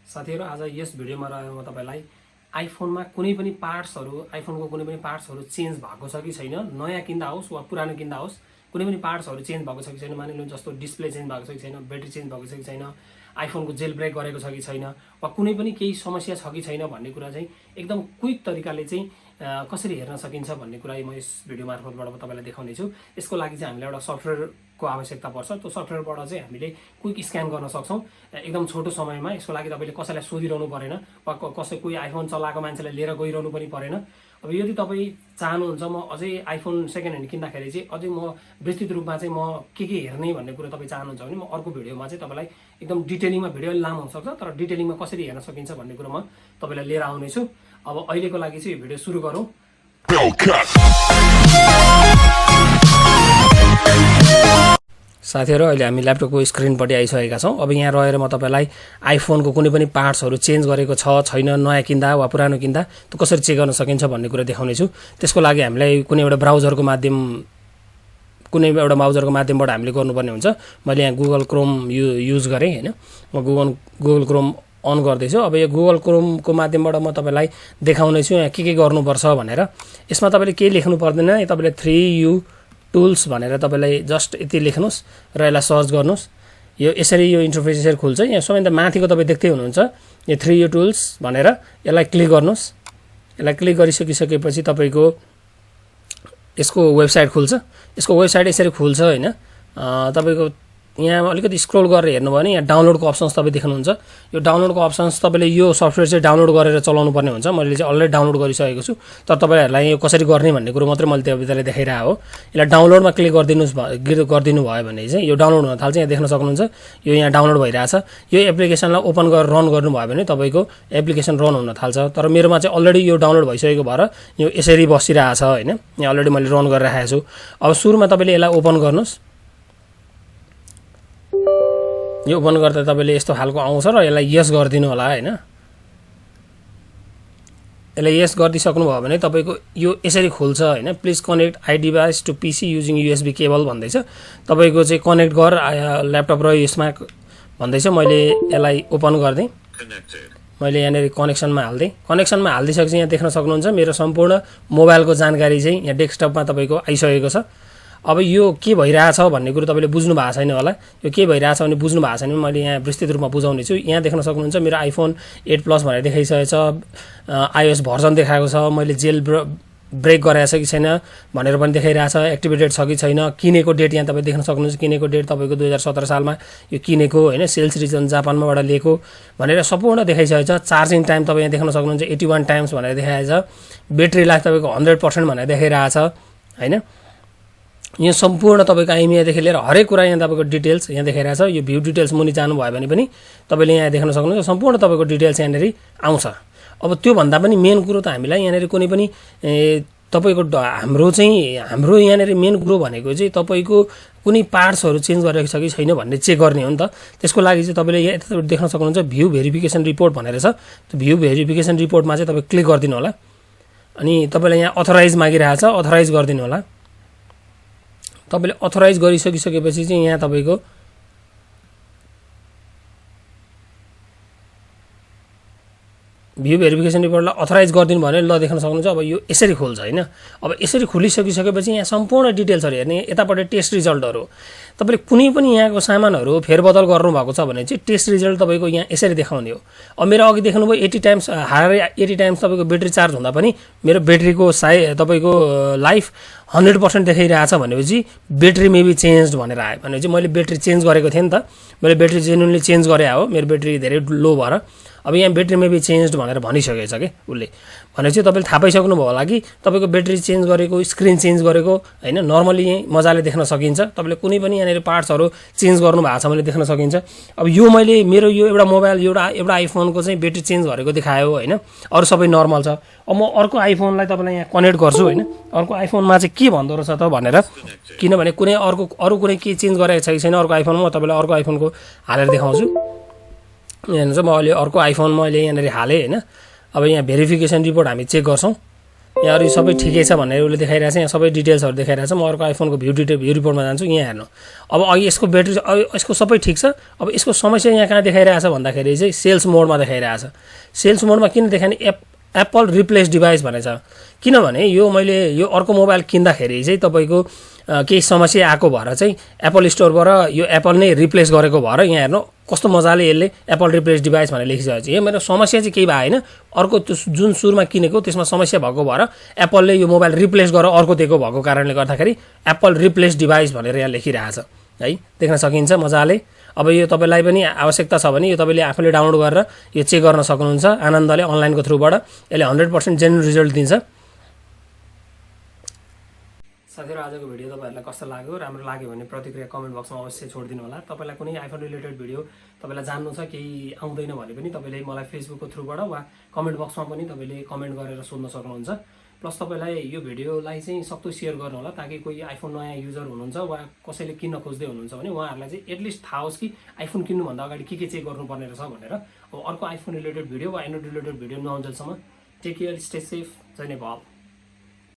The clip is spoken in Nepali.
साथीहरु आज यस भिडियोमा रहेर म तपाईलाई आइफोनमा कुनै पनि पार्ट्सहरु आइफोनको कुनै पनि पार्ट्सहरु चेन्ज भएको छ कि छैन, नयाँ किन्दा होस् वा पुरानो किन्दा होस्, कुनै पनि पार्ट्सहरु चेन्ज भएको छ कि छैन, मानिलिनु जस्तो डिस्प्ले चेन्ज भएको छ कि छैन, ब्याट्री चेन्ज भएको छ कि छैन, आइफोनको जेल ब्रेक गरेको छ कि छैन वा कुनै पनि केही समस्या छ कि छैन भन्ने कुरा चाहिँ एकदम क्विक तरिकाले चाहिँ कसरी हेर्न सकिन्छ भन्ने कुरा म यस भिडियो मार्फतबाट तपाईलाई देखाउने छु। यसको लागि चाहिँ हामीले एउटा सफ्टवेयरको आवश्यकता पर्छ। त्यो सफ्टवेयरबाट चाहिँ हामीले क्विक स्क्यान गर्न सक्छौं एकदम छोटो समयमा। यसको लागि तपाईले कसैलाई सोधिरहनु परेन वा कोही आइफोन चलाएको मान्छेलाई लिएर गइरहनु पनि परेन। अब यदि तपाई चाहनुहुन्छ म अझै आइफोन सेकेन्ड ह्यान्ड किन्दाखेरि चाहिँ अझै म विस्तृत रूपमा चाहिँ म के हेर्ने भन्ने कुरा तपाई चाहनुहुन्छ भने म अर्को भिडियोमा चाहिँ तपाईलाई एकदम डिटेलिङमा भिडियो लामो हुन सक्छ, तर डिटेलिङमा कसरी हेर्न सकिन्छ भन्ने कुरा म तपाईलाई लिएर आउने छु। अब अहिलेको लागि चाहिँ यो भिडियो सुरु गरौँ। साथीहरु अहिले हामी ल्यापटपको स्क्रिनपट्टि आइसकेका छौं। अब यहाँ रहेर म तपाईलाई आइफोनको कुनै पनि पार्ट्सहरु चेन्ज गरेको छ छैन, नयाँ किन्दा वा पुरानो किन्दा त्यो कसरी चेक गर्न सकिन्छ भन्ने कुरा देखाउने छु। त्यसको लागि हामीलाई कुनै एउटा ब्राउजरको माध्यमबाट हामीले गर्नुपर्ने हुन्छ। मैले यहाँ गुगल क्रोम युज गरे हैन, म गुगल क्रोम अन गर्दैछु। अब यो गुगल क्रोमको माध्यमबाट म तपाईलाई देखाउने छु यहाँ के गर्नुपर्छ भनेर। यसमा तपाईले केही लेख्नु पर्दैन, तपाईले 3U टुल्स भनेर तपाईलाई जस्ट यति लेख्नुस् र यसलाई सर्च गर्नुस्। यो यसरी यो इन्टरफेस यसरी खुल्छ। यहाँ सबैभन्दा माथिको तपाई देख्दै हुनुहुन्छ यो 3U टुल्स भनेर, यसलाई क्लिक गर्नुस्। यसलाई क्लिक गरिसकिसकेपछि तपाईको यसको वेबसाइट खुल्छ। यसको वेबसाइट यसरी खुल्छ हैन। तपाईको यहाँ अलिकति स्क्रोल गरेर हेर्नु भने यहाँ डाउनलोडको अप्सन्स तपाई देख्नुहुन्छ। यो डाउनलोडको अप्सन्स तपाईले यो सफ्टवेयर चाहिँ डाउनलोड गरेर चलाउनु पर्ने हुन्छ। मैले चाहिँ अलरेडी डाउनलोड गरिसकेको छु, तर तपाईहरुलाई यो कसरी गर्ने भन्ने कुरा मात्रै मैले तपाईलाई देखाइरा हो। यसलाई डाउनलोडमा क्लिक गरिदिनु भयो भने चाहिँ यो डाउनलोड हुन थाल्छ। यहाँ देख्न सक्नुहुन्छ यो यहाँ डाउनलोड भइरहेछ। यो एप्लिकेसनलाई ओपन गरेर रन गर्नु भयो भने तपाईको एप्लिकेसन रन हुन थाल्छ। तर मेरोमा चाहिँ अलरेडी यो डाउनलोड भइसकेको भएर यो यसरी बसिरहेछ हैन। यहाँ अलरेडी मैले रन गरिरहेको छु। अब सुरुमा तपाईले यसलाई ओपन गर्नुस्। यो ओपन गर्दा तपाईले यस्तो खालको आउँछ र यसलाई यस गर्दिनु होला हैन। यसलाई यस गर्दिसक्नु भयो भने तपाईको यो यसरी खुल्छ हैन। Please connect iDevice to PC using USB cable भन्दैछ। तपाईको चाहिँ कनेक्ट गर ल्यापटप र यसमा भन्दैछ। मैले यसलाई ओपन गर्दै मैले यहाँ कनेक्सनमा हाल्दै हाल्दिसकेपछि यहाँ देख्न सक्नुहुन्छ मेरो सम्पूर्ण मोबाइलको जानकारी चाहिँ यहाँ डेस्कटपमा तपाईको आइसकेको छ। अब यो के भइरहेछ भन्ने कुरा तपाईले बुझ्नु भएको छैन होला। यो के भइरहेछ भने बुझ्नु भएको छैन भने मैले यहाँ विस्तृत रूपमा बुझाउने छु। यहाँ देख्न सक्नुहुन्छ मेरो आइफोन 8 प्लस भनेर देखाइसकेको छ, आइओएस भर्जन देखाएको छ, मैले जेल ब्रेक गराएको छ कि छैन भनेर पनि देखाइरहेछ, एक्टिभेटेड छ कि छैन, किनेको डेट यहाँ तपाईले देख्न सक्नुहुन्छ। किनेको डेट तपाईको 2017 सालमा यो किनेको हैन, सेल्स रिजन जापानमाबाट लिएको भनेर सम्पूर्ण देखाइसकेको छ। चार्जिङ टाइम तपाई यहाँ देख्न सक्नुहुन्छ 81 टाइम्स भनेर देखाएको छ। ब्याट्री लाइफ तपाईको 100% भनेर देखाइरहेछ हैन। यहाँ सम्पूर्ण तपाईको आइएमआईदेखि लिएर हरेक कुरा यहाँ तपाईको डिटेल्स यहाँ देखाइरहेछ। यो भ्यू डिटेल्स मुनि जानु भयो भने पनि तपाईले यहाँ देख्न सक्नुहुन्छ सम्पूर्ण तपाईको डिटेल्स यहाँनेरि आउँछ। अब त्यो भन्दा पनि मेन कुरो त हामीलाई यहाँनेरि कुनै पनि तपाईको हाम्रो यहाँनेरि मेन कुरो भनेको चाहिँ तपाईको कुनै पार्ट्सहरु चेन्ज गरेको छ कि छैन भन्ने चेक गर्ने हो नि त। त्यसको लागि चाहिँ तपाईले यहाँ देख्न सक्नुहुन्छ भ्यू भेरिफिकेसन रिपोर्ट भनेर छ। त्यो भ्यू भेरिफिकेसन रिपोर्टमा चाहिँ तपाई क्लिक गर्दिनु होला। अनि तपाईलाई यहाँ अथराइज मागिरहेछ, अथराइज गर्दिनु होला। तपाईले अथराइज गरिसकिसकेपछि चाहिँ यहाँ तपाईको भ्यू भेरिफिकेसन रिपोर्टलाई अथराइज गरिदिनु भने ल देख्न सक्नुहुन्छ। अब यो यसरी खुल्छ हैन। अब यसरी खुलिसकिसकेपछि यहाँ सम्पूर्ण डिटेल्सहरु हेर्ने, यतापट्टि टेस्ट रिजल्टहरु तपाईले कुनै पनि यहाँको सामानहरु फेरबदल गर्नु भएको छ भने चाहिँ टेस्ट रिजल्ट तपाईको यहाँ यसरी देखाउने हो। अब मेरो अघि देख्नुभयो 80 टाइम्स हार्डली 80 टाइम्स तपाईको ब्याट्री चार्ज हुँदा पनि मेरो ब्याट्रीको तपाईको लाइफ 100% देखाइरहेछ भनेपछि ब्याट्री मेबी चेन्ज्ड भनेर आयो। भनेपछि मैले ब्याट्री चेन्ज गरेको थिएँ नि त, मैले ब्याट्री जेन्युनली चेन्ज गरे हो, मेरो ब्याट्री धेरै लो भएर। अब यहाँ ब्याट्री मेबी चेन्ज्ड भनेर भनिसकेको छ के उसले। भनेपछि तपाईले थाहा पाइसक्नु भयो होला कि तपाईको ब्याट्री चेन्ज गरेको, स्क्रिन चेन्ज गरेको हैन, नर्मली यही मजाले देख्न सकिन्छ। तपाईले कुनै पनि यहाँ पार्ट्सहरु चेन्ज गर्नु भएको छ भने देख्न सकिन्छ। अब यो मैले मेरो यो एउटा मोबाइल एउटा आइफोनको चाहिँ ब्याट्री चेन्ज गरेको देखायो हैन, अरु सबै नर्मल छ। अब म अर्को आइफोनलाई तपाईलाई यहाँ कनेक्ट गर्छु हैन, अर्को आइफोनमा चाहिँ के भन्दो रहेछ त भनेर। किनभने कुनै अरु कुनै के चेन्ज गरेको छ कि छैन अर्को आइफोनमा म तपाईलाई अर्को आइफोनको हालेर देखाउँछु। यहाँ चाहिँ म अहिले अर्को आइफोन मैले यहाँनेरि हाले हैन। अब यहाँ भेरिफिकेसन रिपोर्ट हामी चेक गर्छौं। यहाँ यो सबै ठिकै छ भनेर उसले देखाइरहेछ। यहाँ सबै डिटेल्सहरू देखाइरहेछ। म अर्को आइफोनको भ्यू रिपोर्टमा जान्छु। यहाँ हेर्नु, अब अघि यसको ब्याट्री यसको सबै ठिक छ। अब यसको समस्या यहाँ कहाँ देखाइरहेछ भन्दाखेरि चाहिँ सेल्स मोडमा देखाइरहेछ। सेल्स मोडमा किन देखाउने? एप्पल रिप्लेस डिभाइस भनेछ। किनभने यो मैले यो अर्को मोबाइल किन्दाखेरि चाहिँ तपाईँको केही समस्या आएको भएर चाहिँ एप्पल स्टोरबाट यो एप्पल नै रिप्लेस गरेको भएर यहाँ हेर्नु कस्तो मजाले यसले एप्पल रिप्लेस डिभाइस भनेर लेखिसकेको छ। यहाँ मेरो समस्या चाहिँ केही भयो होइन, अर्को त्यो जुन सुरुमा किनेको त्यसमा समस्या भएको भएर एप्पलले यो मोबाइल रिप्लेस गरेर अर्को दिएको भएको कारणले गर्दाखेरि एप्पल रिप्लेस डिभाइस भनेर यहाँ लेखिरहेछ है, देख्न सकिन्छ मजाले। अब यो तपाईँलाई पनि आवश्यकता छ भने यो तपाईँले आफूले डाउनलोड गरेर यो चेक गर्न सक्नुहुन्छ आनन्दले अनलाइनको थ्रुबाट। यसले 100% जेन्युइन रिजल्ट दिन्छ। साथीहरू, आजको भिडियो तपाईँहरूलाई कस्तो लाग्यो? राम्रो लाग्यो भने प्रतिक्रिया कमेन्ट बक्समा अवश्य छोडिदिनु होला। तपाईँलाई कुनै आइफोन रिलेटेड भिडियो तपाईँलाई जान्नु छ, केही आउँदैन भने पनि तपाईँले मलाई फेसबुकको थ्रुबाट वा कमेन्ट बक्समा पनि तपाईँले कमेन्ट गरेर सोध्न सक्नुहुन्छ। प्लस तपाईँलाई यो भिडियोलाई चाहिँ सक्दो सेयर गर्नु होला, ताकि कोही आइफोन नयाँ युजर हुनुहुन्छ वा कसैले किन्न खोज्दै हुनुहुन्छ भने उहाँहरूलाई चाहिँ एटलिस्ट थाहा होस् कि आइफोन किन्नुभन्दा अगाडि के चेक गर्नुपर्ने रहेछ भनेर। अब अर्को आइफोन रिलेटेड भिडियो वा एन्ड्रोइड रिलेटेड भिडियो नआउन्जेलसम्म टेक केयर, स्टे सेफ, जय नेपाल।